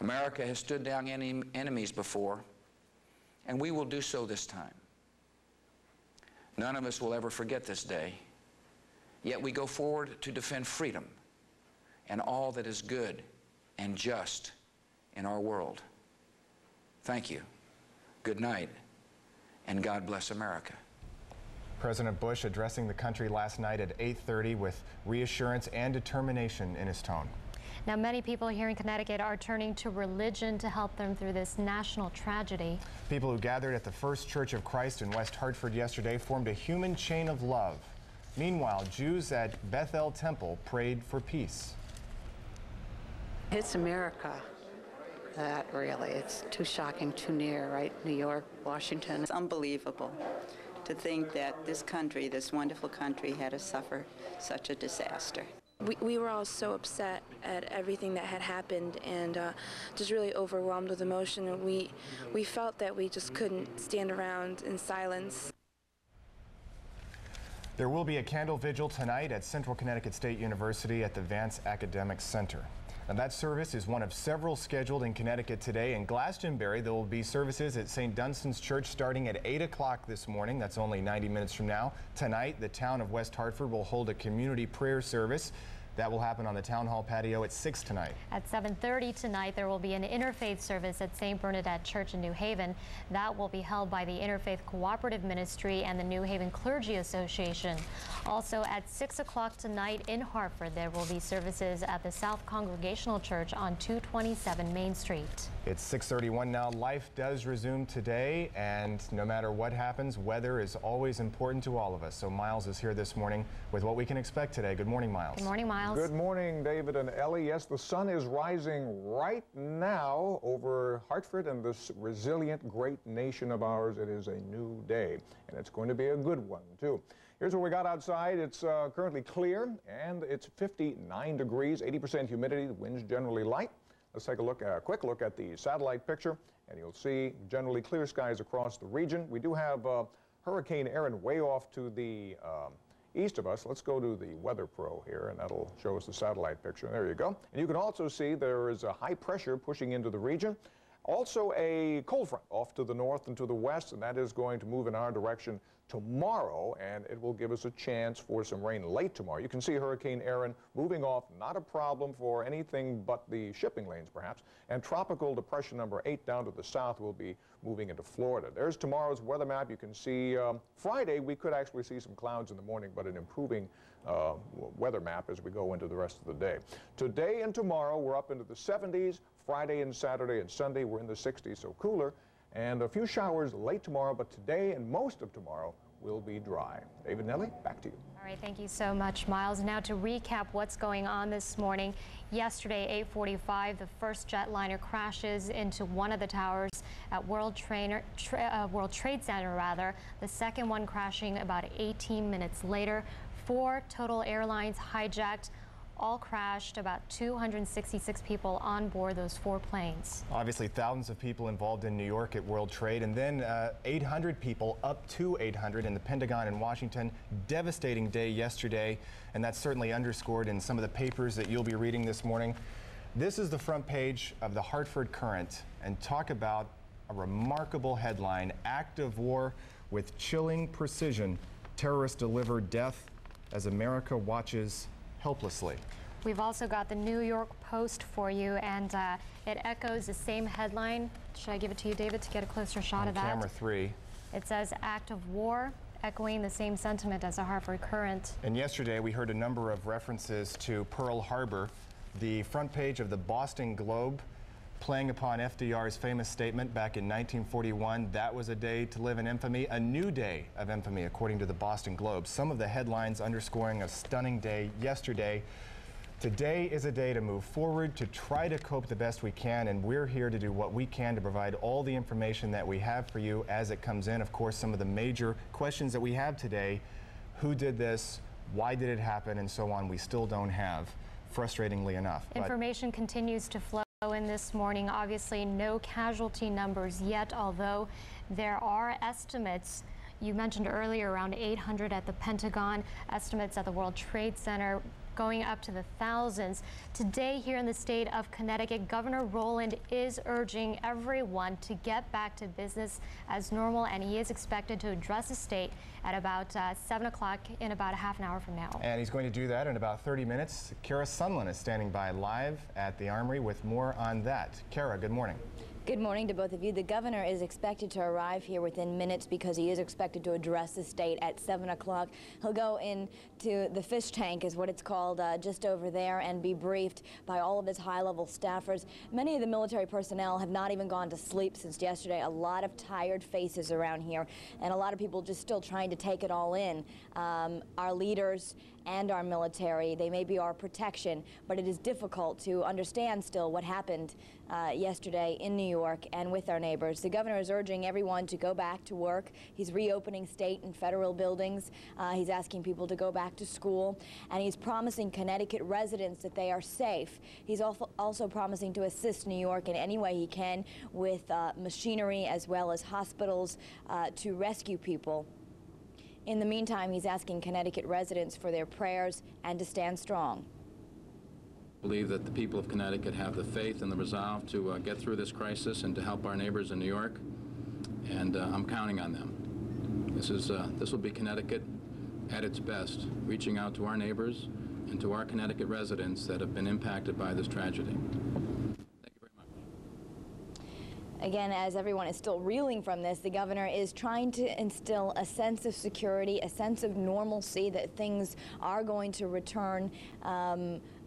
America has stood down enemies before, and we will do so this time. None of us will ever forget this day, yet we go forward to defend freedom and all that is good and just in our world. Thank you, good night, and God bless America. President Bush addressing the country last night at 8:30 with reassurance and determination in his tone. Now, many people here in Connecticut are turning to religion to help them through this national tragedy. People who gathered at the First Church of Christ in West Hartford yesterday formed a human chain of love. Meanwhile, Jews at Bethel Temple prayed for peace. It's America. That really, it's too shocking, too near, right? New York, Washington. It's unbelievable to think that this country, this wonderful country, had to suffer such a disaster. We were all so upset at everything that had happened and just really overwhelmed with emotion. And we felt that we just couldn't stand around in silence. There will be a candle vigil tonight at Central Connecticut State University at the Vance Academic Center. Now, that service is one of several scheduled in Connecticut today. In Glastonbury, there will be services at St. Dunstan's Church starting at 8 o'clock this morning. That's only 90 minutes from now. Tonight, the town of West Hartford will hold a community prayer service. That will happen on the Town Hall patio at 6 tonight. At 7:30 tonight, there will be an interfaith service at St. Bernadette Church in New Haven. That will be held by the Interfaith Cooperative Ministry and the New Haven Clergy Association. Also at 6 o'clock tonight in Hartford, there will be services at the South Congregational Church on 227 Main Street. It's 6:31 now. Life does resume today, and no matter what happens, weather is always important to all of us. So Miles is here this morning with what we can expect today. Good morning, Miles. Good morning, Miles. Good morning, David and Ellie. Yes, the sun is rising right now over Hartford and this resilient, great nation of ours. It is a new day, and it's going to be a good one, too. Here's what we got outside. It's currently clear, and it's 59 degrees, 80% humidity. The wind's generally light. Let's take a quick look at the satellite picture, and you'll see generally clear skies across the region. We do have Hurricane Erin way off to the east of us. Let's go to the Weather Pro here, and that'll show us the satellite picture. There you go. And you can also see there is a high pressure pushing into the region. Also a cold front off to the north and to the west, and that is going to move in our direction tomorrow, and it will give us a chance for some rain late tomorrow. You can see Hurricane Erin moving off, not a problem for anything but the shipping lanes perhaps, and Tropical Depression number 8 down to the south will be moving into Florida. There's tomorrow's weather map. You can see Friday we could actually see some clouds in the morning, but an improving weather map as we go into the rest of the day. Today and tomorrow we're up into the 70s. Friday and Saturday and Sunday we're in the 60s, so cooler, and a few showers late tomorrow, but today and most of tomorrow will be dry. David, Nellie, back to you. All right, thank you so much, Miles. Now to recap what's going on this morning. Yesterday, 8:45, the first jetliner crashes into one of the towers at World Trade Center. The second one crashing about 18 minutes later. 4 total airlines hijacked. All crashed, about 266 people on board those 4 planes. Obviously, thousands of people involved in New York at World Trade, and then 800 people, up to 800 in the Pentagon in Washington. Devastating day yesterday, and that's certainly underscored in some of the papers that you'll be reading this morning. This is the front page of the Hartford Courant, and talk about a remarkable headline: Act of War with chilling precision. Terrorists deliver death as America watches helplessly. We've also got the New York Post for you, and it echoes the same headline. Should I give it to you, David, to get a closer shot of that? Camera 3. It says Act of War, echoing the same sentiment as the Hartford Courant. And yesterday we heard a number of references to Pearl Harbor. The front page of the Boston Globe, playing upon FDR's famous statement back in 1941, that was a day to live in infamy, a new day of infamy, according to the Boston Globe. Some of the headlines underscoring a stunning day yesterday. Today is a day to move forward, to try to cope the best we can, and we're here to do what we can to provide all the information that we have for you as it comes in. Of course, some of the major questions that we have today: who did this, why did it happen, and so on, we still don't have, frustratingly enough. Information continues to flow in this morning. Obviously, no casualty numbers yet, although there are estimates. You mentioned earlier around 800 at the Pentagon, estimates at the World Trade Center going up to the thousands. Today here in the state of Connecticut, Governor Rowland is urging everyone to get back to business as normal, and he is expected to address the state at about 7 o'clock in about a half an hour from now. And he's going to do that in about 30 minutes. Kara Sunland is standing by live at the Armory with more on that. Kara, good morning. Good morning to both of you. The governor is expected to arrive here within minutes because he is expected to address the state at 7 o'clock. He'll go into the fish tank, is what it's called, just over there, and be briefed by all of his high-level staffers. Many of the military personnel have not even gone to sleep since yesterday. A lot of tired faces around here, and a lot of people just still trying to take it all in. Our leaders and our military, they may be our protection, but it is difficult to understand still what happened yesterday in New York and with our neighbors. The governor is urging everyone to go back to work. He's reopening state and federal buildings. He's asking people to go back to school, and he's promising Connecticut residents that they are safe. He's also promising to assist New York in any way he can with machinery as well as hospitals to rescue people. In the meantime, he's asking Connecticut residents for their prayers and to stand strong. I believe that the people of Connecticut have the faith and the resolve to get through this crisis and to help our neighbors in New York, and I'm counting on them. This will be Connecticut at its best, reaching out to our neighbors and to our Connecticut residents that have been impacted by this tragedy. Thank you very much. Again, as everyone is still reeling from this, the governor is trying to instill a sense of security, a sense of normalcy, that things are going to return,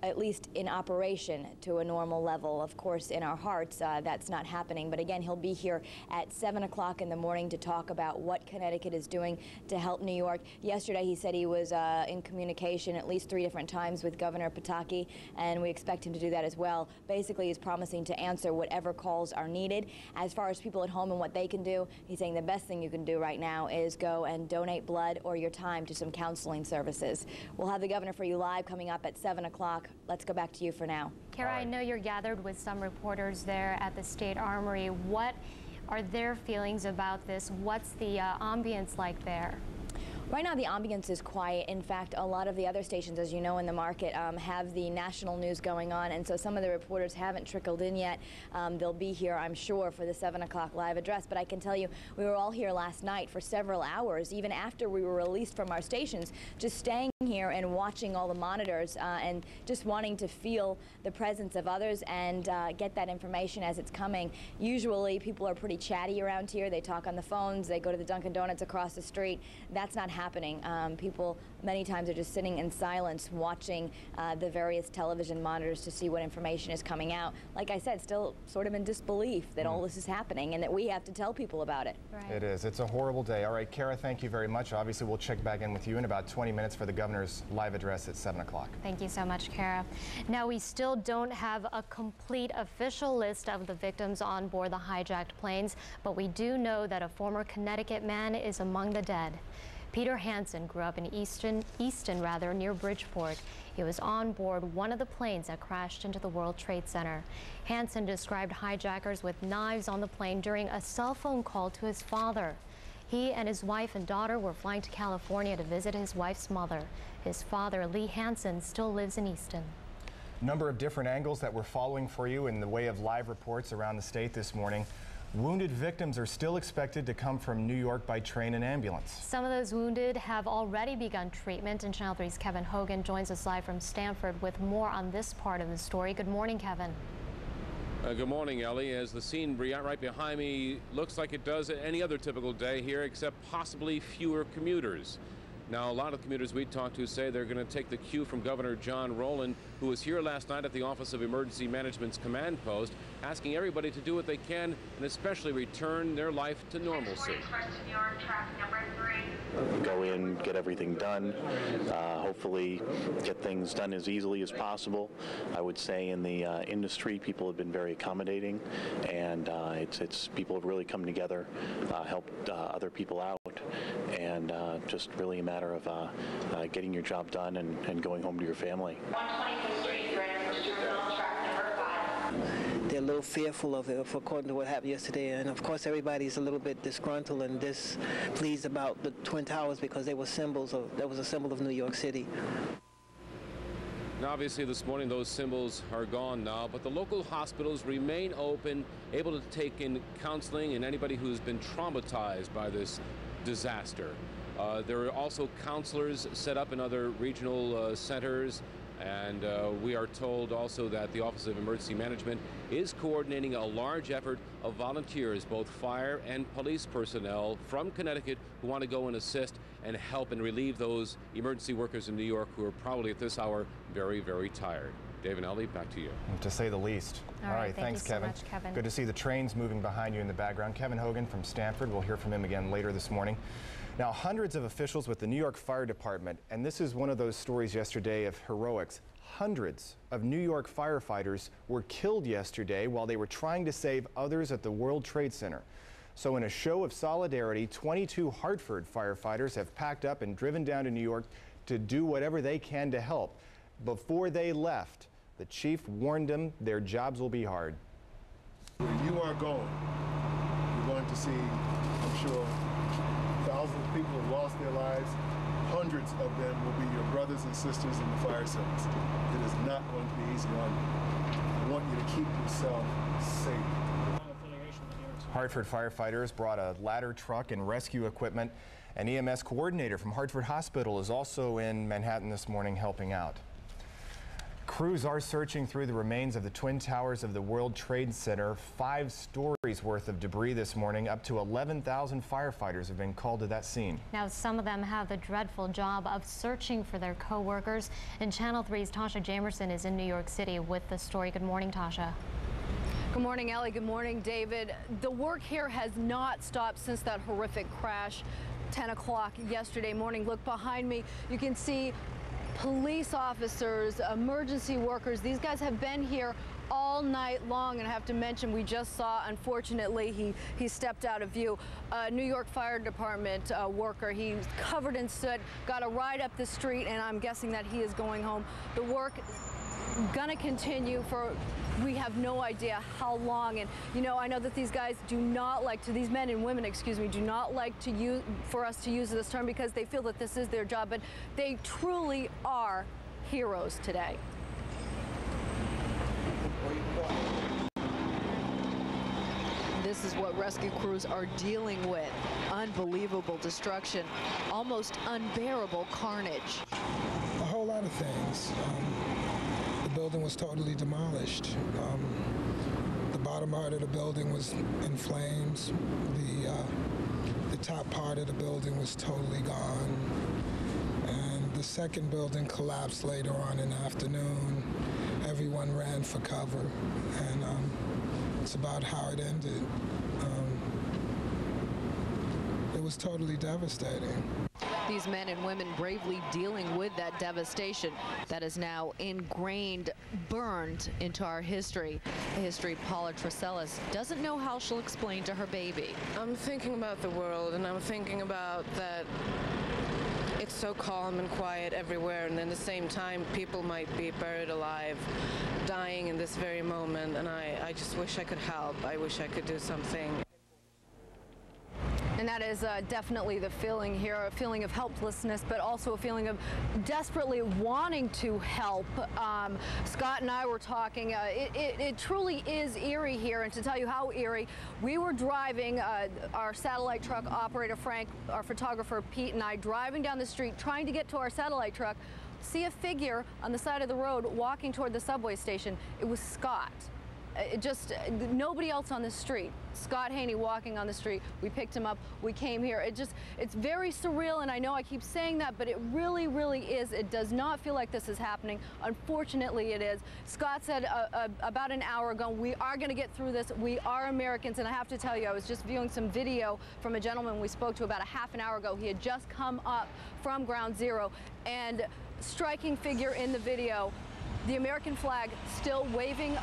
at least in operation, to a normal level. Of course, in our hearts, that's not happening. But again, he'll be here at 7 o'clock in the morning to talk about what Connecticut is doing to help New York. Yesterday, he said he was in communication at least 3 different times with Governor Pataki, and we expect him to do that as well. Basically, he's promising to answer whatever calls are needed. As far as people at home and what they can do, he's saying the best thing you can do right now is go and donate blood or your time to some counseling services. We'll have the governor for you live coming up at 7 o'clock. Let's go back to you for now. Kara, I know you're gathered with some reporters there at the State Armory. What are their feelings about this? What's the ambience like there? Right now, the ambience is quiet. In fact, a lot of the other stations, as you know, in the market have the national news going on, and so some of the reporters haven't trickled in yet. They'll be here, I'm sure, for the 7 o'clock live address. But I can tell you, we were all here last night for several hours, even after we were released from our stations, just staying here and watching all the monitors and just wanting to feel the presence of others and get that information as it's coming. Usually, people are pretty chatty around here. They talk on the phones. They go to the Dunkin' Donuts across the street. That's not happening. People many times are just sitting in silence watching the various television monitors to see what information is coming out. Like I said, still sort of in disbelief that all this is happening and that we have to tell people about it. Right. It is. It's a horrible day. All right, Kara, thank you very much. Obviously, we'll check back in with you in about 20 minutes for the governor's live address at 7 o'clock. Thank you so much, Kara. Now, we still don't have a complete official list of the victims on board the hijacked planes, but we do know that a former Connecticut man is among the dead. Peter Hansen grew up in Easton, near Bridgeport. He was on board one of the planes that crashed into the World Trade Center. Hansen described hijackers with knives on the plane during a cell phone call to his father. He and his wife and daughter were flying to California to visit his wife's mother. His father, Lee Hansen, still lives in Easton. Number of different angles that we're following for you in the way of live reports around the state this morning. Wounded victims are still expected to come from New York by train and ambulance. Some of those wounded have already begun treatment, and Channel 3's Kevin Hogan joins us live from Stamford with more on this part of the story. Good morning, Kevin. Good morning, Ellie. As the scene right behind me looks like it does any other typical day here, except possibly fewer commuters. Now, a lot of commuters we talked to say they're going to take the cue from Governor John Rowland, who was here last night at the Office of Emergency Management's command post, asking everybody to do what they can and especially return their life to normalcy. Go in, get everything done, hopefully get things done as easily as possible. I would say in the industry, people have been very accommodating, and it's people have really come together, helped other people out, and just really a matter of getting your job done and going home to your family. 125th Street, ready for terminal track number 5. They're a little fearful of it, according to what happened yesterday, and of course everybody's a little bit disgruntled and displeased about the Twin Towers because they were that was a symbol of New York City. And obviously this morning those symbols are gone now, but the local hospitals remain open, able to take in counseling and anybody who's been traumatized by this disaster. There are also counselors set up in other regional centers, and we are told also that the Office of Emergency Management is coordinating a large effort of volunteers, both fire and police personnel from Connecticut, who want to go and assist and help and relieve those emergency workers in New York who are probably at this hour very, very tired. Dave and Ellie, back to you. To say the least. All right, thanks, Kevin. So much, Kevin. Good to see the trains moving behind you in the background. Kevin Hogan from Stanford. We'll hear from him again later this morning. Now, hundreds of officials with the New York Fire Department, and this is one of those stories yesterday of heroics. Hundreds of New York firefighters were killed yesterday while they were trying to save others at the World Trade Center. So in a show of solidarity, 22 Hartford firefighters have packed up and driven down to New York to do whatever they can to help. Before they left, the chief warned them their jobs will be hard. You are going. You're going to see, I'm sure, thousands of people have lost their lives. Hundreds of them will be your brothers and sisters in the fire service. It is not going to be easy on you. I want you to keep yourself safe. Hartford firefighters brought a ladder truck and rescue equipment. An EMS coordinator from Hartford Hospital is also in Manhattan this morning helping out. Crews are searching through the remains of the Twin Towers of the World Trade Center. 5 stories worth of debris this morning. Up to 11,000 firefighters have been called to that scene. Now, some of them have the dreadful job of searching for their co-workers. And Channel 3's Tasha Jamerson is in New York City with the story. Good morning, Tasha. Good morning, Ellie. Good morning, David. The work here has not stopped since that horrific crash 10 o'clock yesterday morning. Look behind me. You can see police officers, emergency workers. These guys have been here all night long, and I have to mention, we just saw, unfortunately, he stepped out of view. A New York Fire Department worker, he's covered in soot, got a ride up the street, and I'm guessing that he is going home. The work gonna continue for, we have no idea how long. And you know, I know that these guys do not like to, these men and women, excuse me, do not like to use, for us to use this term because they feel that this is their job, but they truly are heroes today. This is what rescue crews are dealing with. Unbelievable destruction, almost unbearable carnage. A whole lot of things. The building was totally demolished. The bottom part of the building was in flames. The top part of the building was totally gone. And the second building collapsed later on in the afternoon. Everyone ran for cover, and it's about how it ended. It was totally devastating. These men and women bravely dealing with that devastation that is now ingrained, burned into our history. The history Paula Trasellis doesn't know how she'll explain to her baby. I'm thinking about the world, and I'm thinking about that it's so calm and quiet everywhere, and at the same time people might be buried alive, dying in this very moment, and I just wish I could help. I wish I could do something. And that is definitely the feeling here, a feeling of helplessness, but also a feeling of desperately wanting to help. Scott and I were talking, it truly is eerie here, and to tell you how eerie, we were driving, our satellite truck operator Frank, our photographer Pete, and I driving down the street trying to get to our satellite truck, see a figure on the side of the road walking toward the subway station. It was Scott. Nobody else on the street. Scott Haney walking on the street. We picked him up. We came here. It's very surreal, and I know I keep saying that, but it really, really is. It does not feel like this is happening. Unfortunately, it is. Scott said about an hour ago, we are going to get through this. We are Americans, and I have to tell you, I was just viewing some video from a gentleman we spoke to about a half an hour ago. He had just come up from Ground Zero, and striking figure in the video, the American flag still waving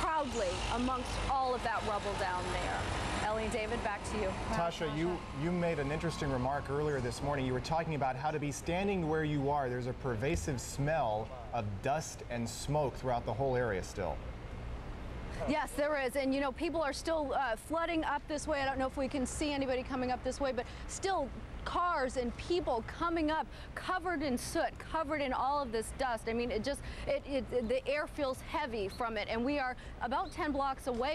proudly amongst all of that rubble down there. Ellie and David, back to you. Tasha, you made an interesting remark earlier this morning. You were talking about how to be standing where you are. There's a pervasive smell of dust and smoke throughout the whole area still. Yes, there is. And, you know, people are still flooding up this way. I don't know if we can see anybody coming up this way, but still cars and people coming up covered in soot, covered in all of this dust. I mean, the air feels heavy from it, and we are about 10 blocks away